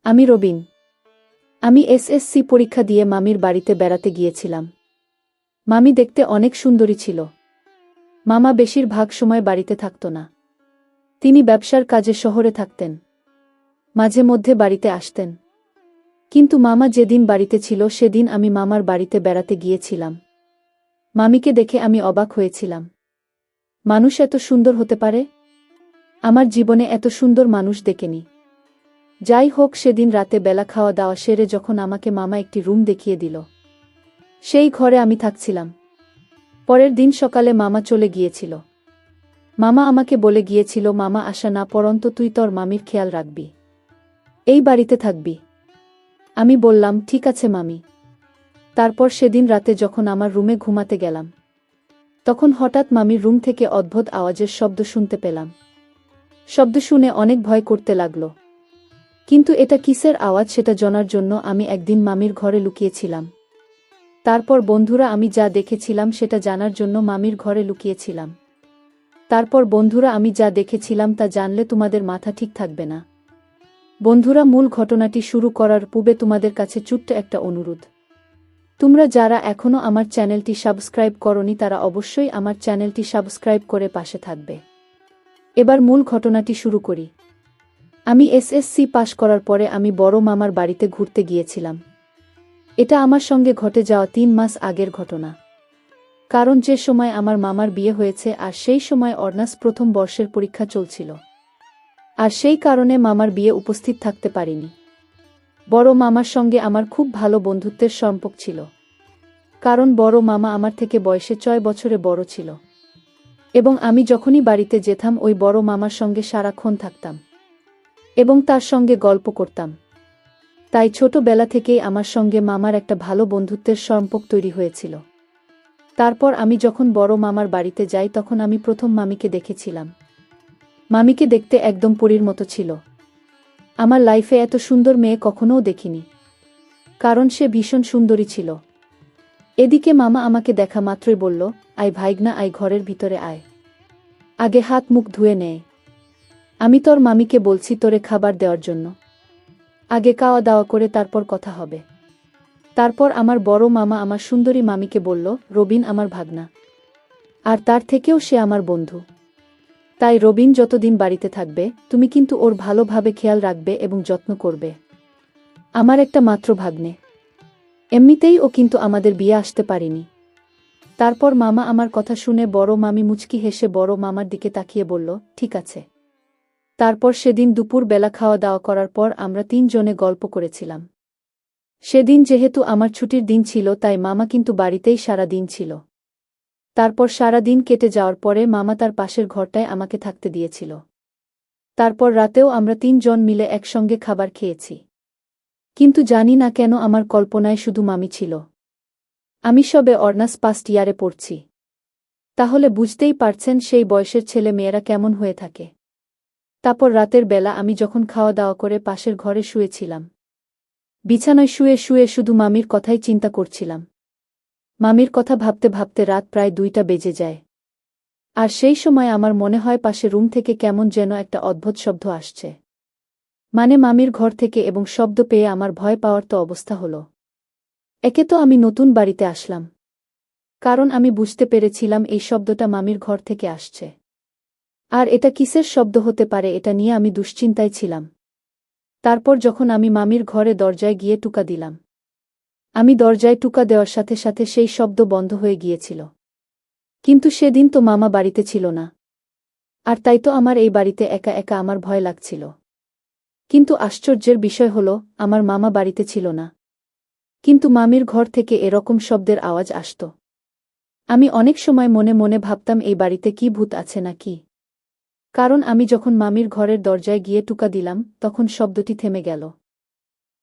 আমি রবিন। আমি এসএসসি পরীক্ষা দিয়ে মামির বাড়িতে বেড়াতে গিয়েছিলাম। মামি দেখতে অনেক সুন্দরী ছিল। মামা বেশিরভাগ সময় বাড়িতে থাকত না। তিনি ব্যবসার কাজে শহরে থাকতেন। মাঝে মধ্যে বাড়িতে আসতেন। কিন্তু মামা যেদিন বাড়িতে ছিল সেদিন আমি মামার বাড়িতে বেড়াতে গিয়েছিলাম। মামিকে দেখে আমি অবাক হয়েছিলাম। মানুষ এত সুন্দর হতে পারে? আমার জীবনে এত সুন্দর মানুষ দেখিনি। যাই হোক, সেদিন রাতে বেলা খাওয়া দাওয়া সেরে যখন আমাকে মামা একটি রুম দেখিয়ে দিল, সেই ঘরে আমি থাকছিলাম। পরের দিন সকালে মামা চলে গিয়েছিল। মামা আমাকে বলে গিয়েছিল, মামা আসা না পর্যন্ত তুই তোর মামির খেয়াল রাখবি, এই বাড়িতে থাকবি। আমি বললাম, ঠিক আছে মামি। তারপর সেদিন রাতে যখন আমার রুমে ঘুমাতে গেলাম, তখন হঠাৎ মামির রুম থেকে অদ্ভুত আওয়াজের শব্দ শুনতে পেলাম। শব্দ শুনে অনেক ভয় করতে লাগল। কিন্তু এটা কিসের আওয়াজ সেটা জানার জন্য আমি একদিন মামির ঘরে লুকিয়েছিলাম। তারপর বন্ধুরা আমি যা দেখেছিলাম সেটা জানার জন্য মামির ঘরে লুকিয়েছিলাম। তারপর বন্ধুরা আমি যা দেখেছিলাম তা জানলে তোমাদের মাথা ঠিক থাকবে না। বন্ধুরা, মূল ঘটনাটি শুরু করার পূর্বে তোমাদের কাছে ছোট্ট একটা অনুরোধ। তোমরা যারা এখনও আমার চ্যানেলটি সাবস্ক্রাইব করনি তারা অবশ্যই আমার চ্যানেলটি সাবস্ক্রাইব করে পাশে থাকবে। এবার মূল ঘটনাটি শুরু করি। আমি এসএসসি পাশ করার পরে আমি বড় মামার বাড়িতে ঘুরতে গিয়েছিলাম। এটা আমার সঙ্গে ঘটে যাওয়া 3 মাস আগের ঘটনা। কারণ যে সময় আমার মামার বিয়ে হয়েছে আর সেই সময় অনার্স প্রথম বর্ষের পরীক্ষা চলছিল। আর সেই কারণে মামার বিয়ে উপস্থিত থাকতে পারিনি। বড় মামার সঙ্গে আমার খুব ভালো বন্ধুত্বের সম্পর্ক ছিল। কারণ বড় মামা আমার থেকে বয়সে 6 বছরে বড় ছিল। এবং আমি যখনই বাড়িতে যেতাম ওই বড় মামার সঙ্গে সারাক্ষণ থাকতাম এবং তার সঙ্গে গল্প করতাম। তাই ছোটবেলা থেকেই আমার সঙ্গে মামার একটা ভালো বন্ধুত্বের সম্পর্ক তৈরি হয়েছিল। তারপর আমি যখন বড় মামার বাড়িতে যাই তখন আমি প্রথম মামিকে দেখেছিলাম। মামিকে দেখতে একদম পরীর মতো ছিল। আমার লাইফে এত সুন্দর মেয়ে কখনোও দেখিনি। কারণ সে ভীষণ সুন্দরী ছিল। এদিকে মামা আমাকে দেখা মাত্রই বলল, আয় ভাইগনা, আয় ঘরের ভিতরে আয়। আগে হাত মুখ ধুয়ে নেয়। আমি তোর মামিকে বলছি তোরে খাবার দেওয়ার জন্য। আগে খাওয়া দাওয়া করে তারপর কথা হবে। তারপর আমার বড় মামা আমার সুন্দরী মামিকে বলল, রবিন আমার ভাগনা। আর তার থেকেও সে আমার বন্ধু। তাই রবিন যতদিন বাড়িতে থাকবে তুমি কিন্তু ওর ভালোভাবে খেয়াল রাখবে এবং যত্ন করবে। আমার একটা মাত্র ভাগ্নে। এমনিতেই ও কিন্তু আমাদের বিয়ে আসতে পারেনি। তারপর মামা আমার কথা শুনে বড় মামি মুচকি হেসে বড় মামার দিকে তাকিয়ে বলল, ঠিক আছে। তারপর সেদিন দুপুর বেলা খাওয়া দাওয়া করার পর আমরা 3 জনে গল্প করেছিলাম। সেদিন যেহেতু আমার ছুটির দিন ছিল তাই মামা কিন্তু বাড়িতেই সারা দিন ছিল। তারপর সারা দিন কেটে যাওয়ার পরে মামা তার পাশের ঘরটায় আমাকে থাকতে দিয়েছিল। তারপর রাতেও আমরা 3 জন মিলে একসঙ্গে খাবার খেয়েছি। কিন্তু জানি না কেন আমার কল্পনায় শুধু মামি ছিল। আমি সবে অনার্স ফার্স্ট ইয়ারে পড়ছি। তাহলে বুঝতেই পারছেন সেই বয়সের ছেলে মেয়েরা কেমন হয়ে থাকে। তারপর রাতের বেলা আমি যখন খাওয়া দাওয়া করে পাশের ঘরে শুয়েছিলাম, বিছানায় শুয়ে শুয়ে শুধু মামির কথাই চিন্তা করছিলাম। মামির কথা ভাবতে ভাবতে রাত প্রায় 2টা বেজে যায়। আর সেই সময় আমার মনে হয় পাশে রুম থেকে কেমন যেন একটা অদ্ভুত শব্দ আসছে। মানে মামির ঘর থেকে, এবং শব্দ পেয়ে আমার ভয় পাওয়ার তো অবস্থা হলো। একে তো আমি নতুন বাড়িতে আসলাম। কারণ আমি বুঝতে পেরেছিলাম এই শব্দটা মামির ঘর থেকে আসছে। আর এটা কিসের শব্দ হতে পারে এটা নিয়ে আমি দুশ্চিন্তায় ছিলাম। তারপর যখন আমি মামির ঘরে দরজায় গিয়ে টুকা দিলাম, আমি দরজায় টুকা দেওয়ার সাথে সাথে সেই শব্দ বন্ধ হয়ে গিয়েছিল। কিন্তু সেদিন তো মামা বাড়িতে ছিল না। আর তাই তো আমার এই বাড়িতে একা একা আমার ভয় লাগছিল। কিন্তু আশ্চর্যের বিষয় হলো, আমার মামা বাড়িতে ছিল না। কিন্তু মামির ঘর থেকে এরকম শব্দের আওয়াজ আসত। আমি অনেক সময় মনে মনে ভাবতাম এই বাড়িতে কি ভূত আছে নাকি। কারণ আমি যখন মামির ঘরের দরজায় গিয়ে টুকা দিলাম তখন শব্দটি থেমে গেল।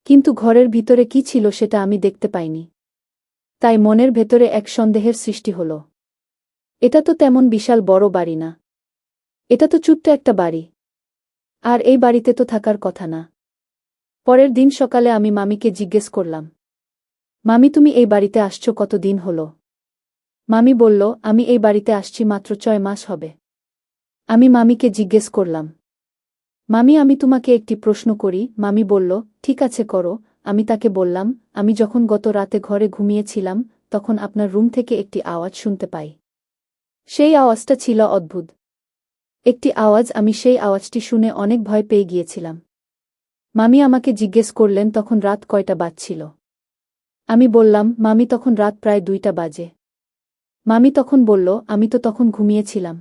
কিন্তু ঘরের ভিতরে কি ছিল সেটা আমি দেখতে পাইনি। তাই মনের ভেতরে এক সন্দেহের সৃষ্টি হল। এটা তো তেমন বিশাল বড় বাড়ি না। এটা তো ছোট্ট একটা বাড়ি। আর এই বাড়িতে তো থাকার কথা না। পরের দিন সকালে আমি মামিকে জিজ্ঞেস করলাম, মামি তুমি এই বাড়িতে আসছো কতদিন হলো? মামি বলল, আমি এই বাড়িতে আসছি মাত্র 6 মাস হবে। আমি মামিকে জিজ্ঞেস করলাম, মামি আমি তোমাকে একটি প্রশ্ন করি। মামি বলল, ঠিক আছে করো। আমি তাকে বললাম, আমি যখন গত রাতে ঘরে ঘুমিয়েছিলাম তখন আপনার রুম থেকে একটি আওয়াজ শুনতে পাই। সেই আওয়াজটা ছিল অদ্ভুত একটি আওয়াজ। আমি সেই আওয়াজটি শুনে অনেক ভয় পেয়ে গিয়েছিলাম। মামি আমাকে জিজ্ঞেস করলেন তখন রাত কয়টা বাজছিল। আমি বললাম, মামি তখন রাত প্রায় 2টা বাজে। মামি তখন বলল, আমি তো তখন ঘুমিয়েছিলাম।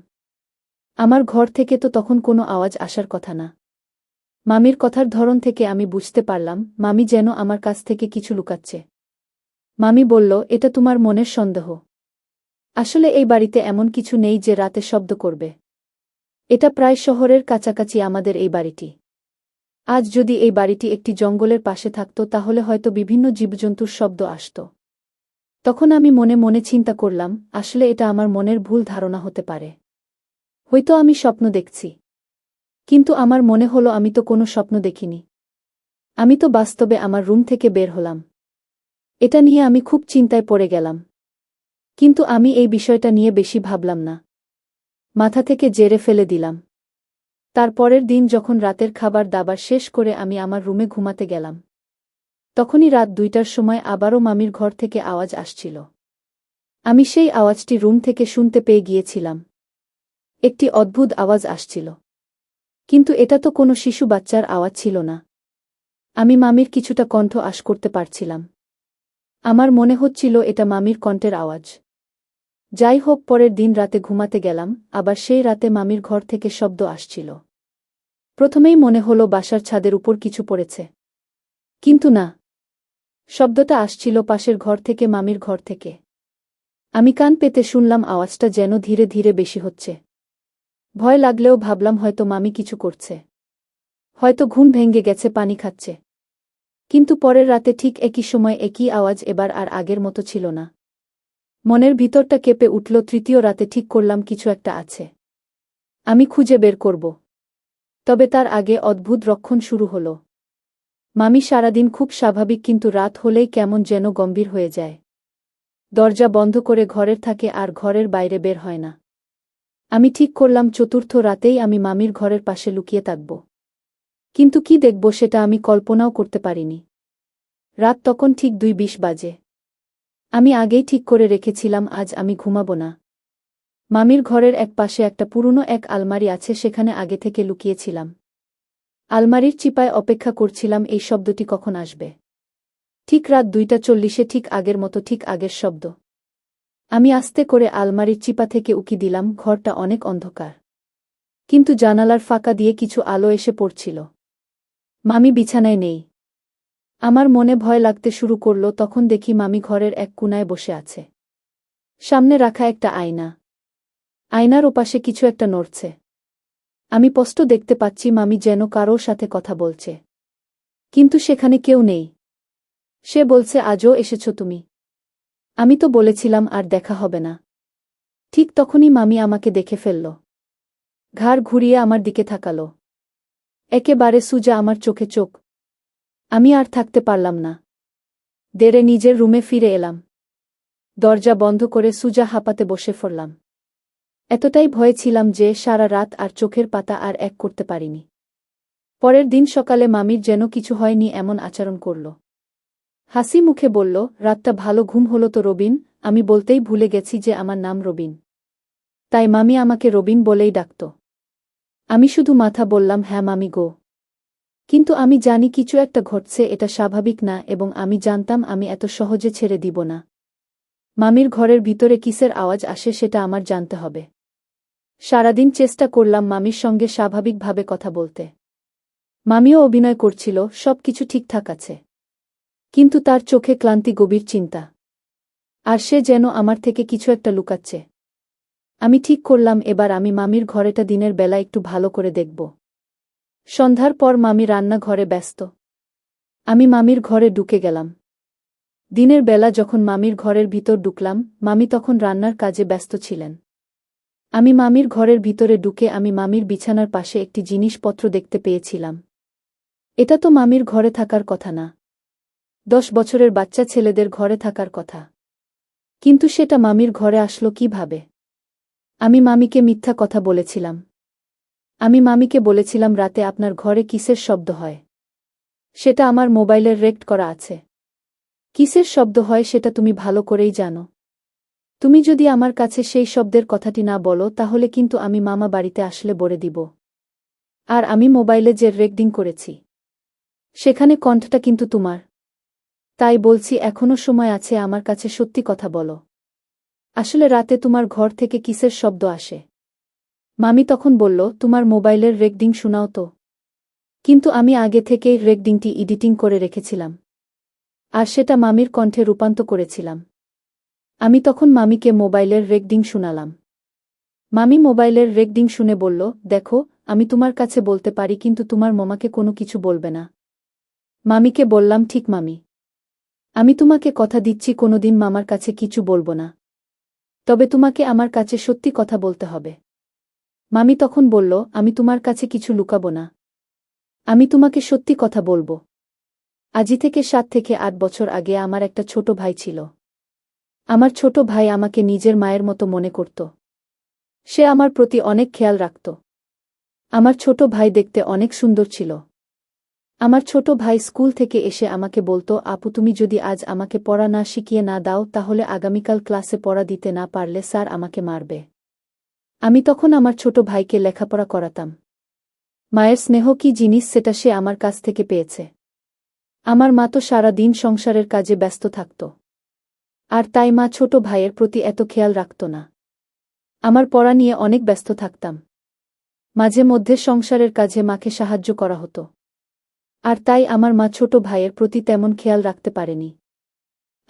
আমার ঘর থেকে তো তখন কোনো আওয়াজ আসার কথা না। মামির কথার ধরন থেকে আমি বুঝতে পারলাম মামি যেন আমার কাছ থেকে কিছু লুকাচ্ছে। মামি বলল, এটা তোমার মনের সন্দেহ। আসলে এই বাড়িতে এমন কিছু নেই যে রাতে শব্দ করবে। এটা প্রায় শহরের কাছাকাছি আমাদের এই বাড়িটি। আজ যদি এই বাড়িটি একটি জঙ্গলের পাশে থাকত তাহলে হয়তো বিভিন্ন জীবজন্তুর শব্দ আসত। তখন আমি মনে মনে চিন্তা করলাম, আসলে এটা আমার মনের ভুল ধারণা হতে পারে। হয়তো আমি স্বপ্ন দেখছি। কিন্তু আমার মনে হলো আমি তো কোনো স্বপ্ন দেখিনি। আমি তো বাস্তবে আমার রুম থেকে বের হলাম। এটা নিয়ে আমি খুব চিন্তায় পড়ে গেলাম। কিন্তু আমি এই বিষয়টা নিয়ে বেশি ভাবলাম না। মাথা থেকে জেরে ফেলে দিলাম। তারপরের দিন যখন রাতের খাবার দাবার শেষ করে আমি আমার রুমে ঘুমাতে গেলাম, তখনই রাত 2টার সময় আবারও মামির ঘর থেকে আওয়াজ আসছিল। আমি সেই আওয়াজটি রুম থেকে শুনতে পেয়ে গিয়েছিলাম। একটি অদ্ভুত আওয়াজ আসছিল। কিন্তু এটা তো কোনো শিশু বাচ্চার আওয়াজ ছিল না। আমি মামির কিছুটা কণ্ঠ আশ করতে পারছিলাম। আমার মনে হচ্ছিল এটা মামির কণ্ঠের আওয়াজ। যাই হোক, পরের দিন রাতে ঘুমাতে গেলাম, আবার সেই রাতে মামির ঘর থেকে শব্দ আসছিল। প্রথমেই মনে হলো বাসার ছাদের উপর কিছু পড়েছে। কিন্তু না, শব্দটা আসছিল পাশের ঘর থেকে, মামির ঘর থেকে। আমি কান পেতে শুনলাম আওয়াজটা যেন ধীরে ধীরে বেশি হচ্ছে। ভয় লাগলেও ভাবলাম হয়তো মামি কিছু করছে। হয়তো ঘুম ভেঙে গেছে, পানি খাচ্ছে। কিন্তু পরের রাতে ঠিক একই সময় একই আওয়াজ, এবার আর আগের মতো ছিল না। মনের ভিতরটা কেঁপে উঠল। তৃতীয় রাতে ঠিক করলাম কিছু একটা আছে। আমি খুঁজে বের করব। তবে তার আগে অদ্ভুত রক্ষণ শুরু হলো। মামি সারাদিন খুব স্বাভাবিক, কিন্তু রাত হলেই কেমন যেন গম্ভীর হয়ে যায়। দরজা বন্ধ করে ঘরের থাকে আর ঘরের বাইরে বের হয় না। আমি ঠিক করলাম চতুর্থ রাতেই আমি মামির ঘরের পাশে লুকিয়ে থাকব। কিন্তু কি দেখব সেটা আমি কল্পনাও করতে পারিনি। রাত তখন ঠিক 2:20 বাজে। আমি আগেই ঠিক করে রেখেছিলাম আজ আমি ঘুমাব না। মামির ঘরের এক পাশে একটা পুরনো এক আলমারি আছে, সেখানে আগে থেকে লুকিয়েছিলাম। আলমারির চিপায় অপেক্ষা করছিলাম এই শব্দটি কখন আসবে। ঠিক রাত 2:40 ঠিক আগের মতো, ঠিক আগের শব্দ। আমি আস্তে করে আলমারির চিপা থেকে উকি দিলাম। ঘরটা অনেক অন্ধকার, কিন্তু জানালার ফাঁকা দিয়ে কিছু আলো এসে পড়ছিল। মামি বিছানায় নেই। আমার মনে ভয় লাগতে শুরু করল। তখন দেখি মামি ঘরের এক কোণায় বসে আছে। সামনে রাখা একটা আয়না। আয়নার ওপাশে কিছু একটা নড়ছে। আমি স্পষ্ট দেখতে পাচ্ছি মামি যেন কারোর সাথে কথা বলছে। কিন্তু সেখানে কেউ নেই। সে বলছে, আজও এসেছো তুমি? আমি তো বলেছিলাম আর দেখা হবে না। ঠিক তখনই মামি আমাকে দেখে ফেলল। ঘাড় ঘুরিয়ে আমার দিকে তাকালো। একেবারে সোজা আমার চোখে চোখ। আমি আর থাকতে পারলাম না। দেরে নিজের রুমে ফিরে এলাম। দরজা বন্ধ করে সোজা হাঁপাতে বসে পড়লাম। এতটাই ভয়ে ছিলাম যে সারা রাত আর চোখের পাতা আর এক করতে পারিনি। পরের দিন সকালে মামির যেন কিছু হয়নি এমন আচরণ করল। হাসি মুখে বলল, রাতটা ভালো ঘুম হলো তো রবিন? আমি বলতেই ভুলে গেছি যে আমার নাম রবিন। তাই মামি আমাকে রবিন বলেই ডাকত। আমি শুধু মাথা বললাম, হ্যাঁ মামি গো। কিন্তু আমি জানি কিছু একটা ঘটছে, এটা স্বাভাবিক না, এবং আমি জানতাম আমি এত সহজে ছেড়ে দিব না। মামির ঘরের ভিতরে কিসের আওয়াজ আসে সেটা আমার জানতে হবে। সারাদিন চেষ্টা করলাম মামির সঙ্গে স্বাভাবিকভাবে কথা বলতে। মামিও অভিনয় করছিল, সব কিছু ঠিকঠাক আছে। কিন্তু তার চোখে ক্লান্তি, গভীর চিন্তা। আর সে যেন আমার থেকে কিছু একটা লুকাচ্ছে। আমি ঠিক করলাম এবার আমি মামির ঘরেটা দিনের বেলা একটু ভালো করে দেখব। সন্ধ্যার পর মামি রান্নাঘরে ব্যস্ত। আমি মামির ঘরে ঢুকে গেলাম। দিনের বেলা যখন মামির ঘরের ভিতর ঢুকলাম, মামি তখন রান্নার কাজে ব্যস্ত ছিলেন। আমি মামির ঘরের ভিতরে ঢুকে আমি মামির বিছানার পাশে একটি জিনিসপত্র দেখতে পেয়েছিলাম। এটা তো মামির ঘরে থাকার কথা না। 10 বছরের বাচ্চা ছেলেদের ঘরে থাকার কথা। কিন্তু সেটা মামির ঘরে আসলো কিভাবে? আমি মামিকে মিথ্যা কথা বলেছিলাম। আমি মামিকে বলেছিলাম রাতে আপনার ঘরে কিসের শব্দ হয়। সেটা আমার মোবাইলের রেকর্ড করা আছে। কিসের শব্দ হয় সেটা তুমি ভালো করেই জানো। তুমি যদি আমার কাছে সেই শব্দের কথাটি না বলো তাহলে কিন্তু আমি মামা বাড়িতে আসলে বলে দিব। আর আমি মোবাইলে যে রেকর্ডিং করেছি সেখানে কণ্ঠটা কিন্তু তোমার। তাই বলছি এখনো সময় আছে, আমার কাছে সত্যি কথা বলো। আসলে রাতে তোমার ঘর থেকে কিসের শব্দ আসে? মামি তখন বলল, তোমার মোবাইলের রেকর্ডিং শোনাও তো। কিন্তু আমি আগে থেকেই রেকর্ডিংটি এডিটিং করে রেখেছিলাম। আর সেটা মামির কণ্ঠে রূপান্তর করেছিলাম। আমি তখন মামিকে মোবাইলের রেকর্ডিং শোনালাম। মামি মোবাইলের রেকর্ডিং শুনে বলল, দেখো, আমি তোমার কাছে বলতে পারি কিন্তু তোমার মামাকে কোনো কিছু বলবে না। মামিকে বললাম, ঠিক মামি। আমি তোমাকে কথা দিচ্ছি কোনোদিন মামার কাছে কিছু বলবো না। তবে তোমাকে আমার কাছে সত্যি কথা বলতে হবে। মামি তখন বলল, আমি তোমার কাছে কিছু লুকাবো না। আমি তোমাকে সত্যি কথা বলবো। আজই থেকে 7 থেকে 8 বছর আগে আমার একটা ছোট ভাই ছিল। আমার ছোট ভাই আমাকে নিজের মায়ের মতো মনে করত। সে আমার প্রতি অনেক খেয়াল রাখত। আমার ছোট ভাই দেখতে অনেক সুন্দর ছিল। আমার ছোট ভাই স্কুল থেকে এসে আমাকে বলতো, আপু তুমি যদি আজ আমাকে পড়া না শিখিয়ে না দাও তাহলে আগামীকাল ক্লাসে পড়া দিতে না পারলে স্যার আমাকে মারবে। আমি তখন আমার ছোট ভাইকে লেখাপড়া করাতাম। মায়ের স্নেহ কী জিনিস সেটা সে আমার কাছ থেকে পেয়েছে। আমার মা তো সারা দিন সংসারের কাজে ব্যস্ত থাকত। আর তাই মা ছোট ভাইয়ের প্রতি এত খেয়াল রাখত না। আমার পড়া নিয়ে অনেক ব্যস্ত থাকতাম। মাঝে মধ্যে সংসারের কাজে মাকে সাহায্য করা হতো। আর তাই আমার মা ছোট ভাইয়ের প্রতি তেমন খেয়াল রাখতে পারেনি।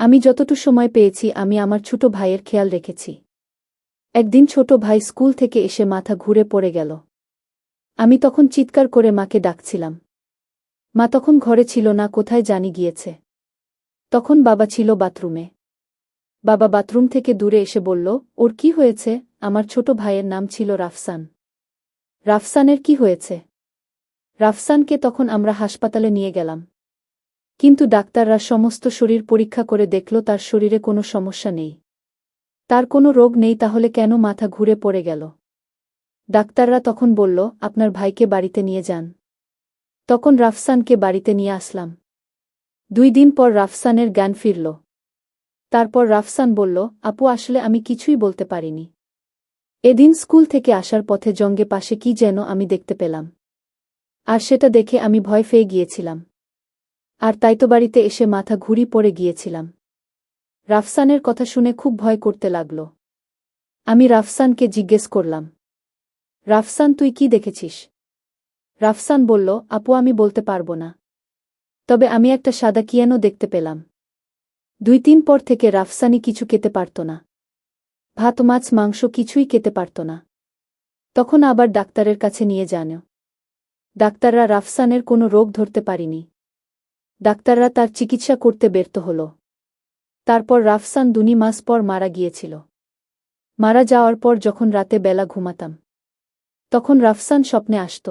আমি যতটুকু সময় পেয়েছি আমি আমার ছোট ভাইয়ের খেয়াল রেখেছি। একদিন ছোট ভাই স্কুল থেকে এসে মাথা ঘুরে পড়ে গেল। আমি তখন চিৎকার করে মাকে ডাকছিলাম। মা তখন ঘরে ছিল না, কোথায় জানি গিয়েছে। তখন বাবা ছিল বাথরুমে। বাবা বাথরুম থেকে দূরে এসে বলল, ওর কি হয়েছে? আমার ছোট ভাইয়ের নাম ছিল রাফসান। রাফসানের কি হয়েছে? রাফসানকে তখন আমরা হাসপাতালে নিয়ে গেলাম। কিন্তু ডাক্তাররা সমস্ত শরীর পরীক্ষা করে দেখল তার শরীরে কোনো সমস্যা নেই। তার কোনো রোগ নেই, তাহলে কেন মাথা ঘুরে পড়ে গেল? ডাক্তাররা তখন বলল, আপনার ভাইকে বাড়িতে নিয়ে যান। তখন রাফসানকে বাড়িতে নিয়ে আসলাম। 2 দিন পর রাফসানের জ্ঞান ফিরল। তারপর রাফসান বলল, আপু আসলে আমি কিছুই বলতে পারিনি। এদিন স্কুল থেকে আসার পথে জঙ্গে পাশে কি যেন আমি দেখতে পেলাম। আর সেটা দেখে আমি ভয় পেয়ে গিয়েছিলাম। আর তাই তো বাড়িতে এসে মাথা ঘুরি পড়ে গিয়েছিলাম। রাফসানের কথা শুনে খুব ভয় করতে লাগল। আমি রাফসানকে জিজ্ঞেস করলাম, রাফসান তুই কি দেখেছিস? রাফসান বলল, আপু আমি বলতে পারবো না। তবে আমি একটা সাদা কিয়ানো দেখতে পেলাম। 2-3 পর থেকে রাফসানি কিছু খেতে পারত না। ভাত মাছ মাংস কিছুই খেতে পারত না। তখন আবার ডাক্তারের কাছে নিয়ে যান। ডাক্তাররা রাফসানের কোনো রোগ ধরতে পারেনি। ডাক্তাররা তার চিকিৎসা করতে ব্যর্থ হল। তারপর রাফসান 2 মাস পর মারা গিয়েছিল। মারা যাওয়ার পর যখন রাতে বেলা ঘুমাতাম তখন রাফসান স্বপ্নে আসত।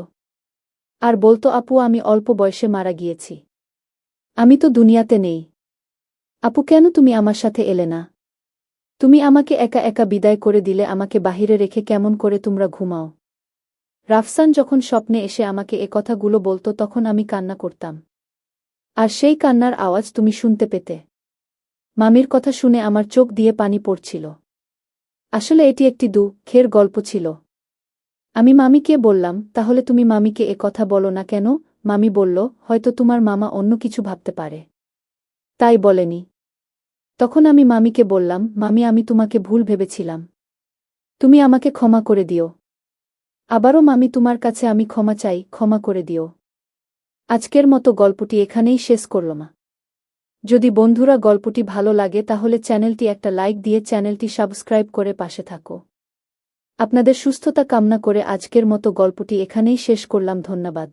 আর বলতো, আপু আমি অল্প বয়সে মারা গিয়েছি। আমি তো দুনিয়াতে নেই। আপু কেন তুমি আমার সাথে এলে না? তুমি আমাকে একা একা বিদায় করে দিলে, আমাকে বাহিরে রেখে কেমন করে তোমরা ঘুমাও? রাফসান যখন স্বপ্নে এসে আমাকে এ কথাগুলো বলতো তখন আমি কান্না করতাম। আর সেই কান্নার আওয়াজ তুমি শুনতে পেতে। মামির কথা শুনে আমার চোখ দিয়ে পানি পড়ছিল। আসলে এটি একটি দুঃখের গল্প ছিল। আমি মামিকে বললাম, তাহলে তুমি মামিকে এ কথা বলো না কেন? মামি বলল, হয়তো তোমার মামা অন্য কিছু ভাবতে পারে, তাই বলেনি। তখন আমি মামিকে বললাম, মামি আমি তোমাকে ভুল ভেবেছিলাম। তুমি আমাকে ক্ষমা করে দিও। আবারও মামি তোমার কাছে আমি ক্ষমা চাই, ক্ষমা করে দিও। আজকের মতো গল্পটি এখানেই শেষ করলাম। যদি বন্ধুরা গল্পটি ভালো লাগে তাহলে চ্যানেলটি একটা লাইক দিয়ে চ্যানেলটি সাবস্ক্রাইব করে পাশে থাকো। আপনাদের সুস্থতা কামনা করে আজকের মতো গল্পটি এখানেই শেষ করলাম। ধন্যবাদ।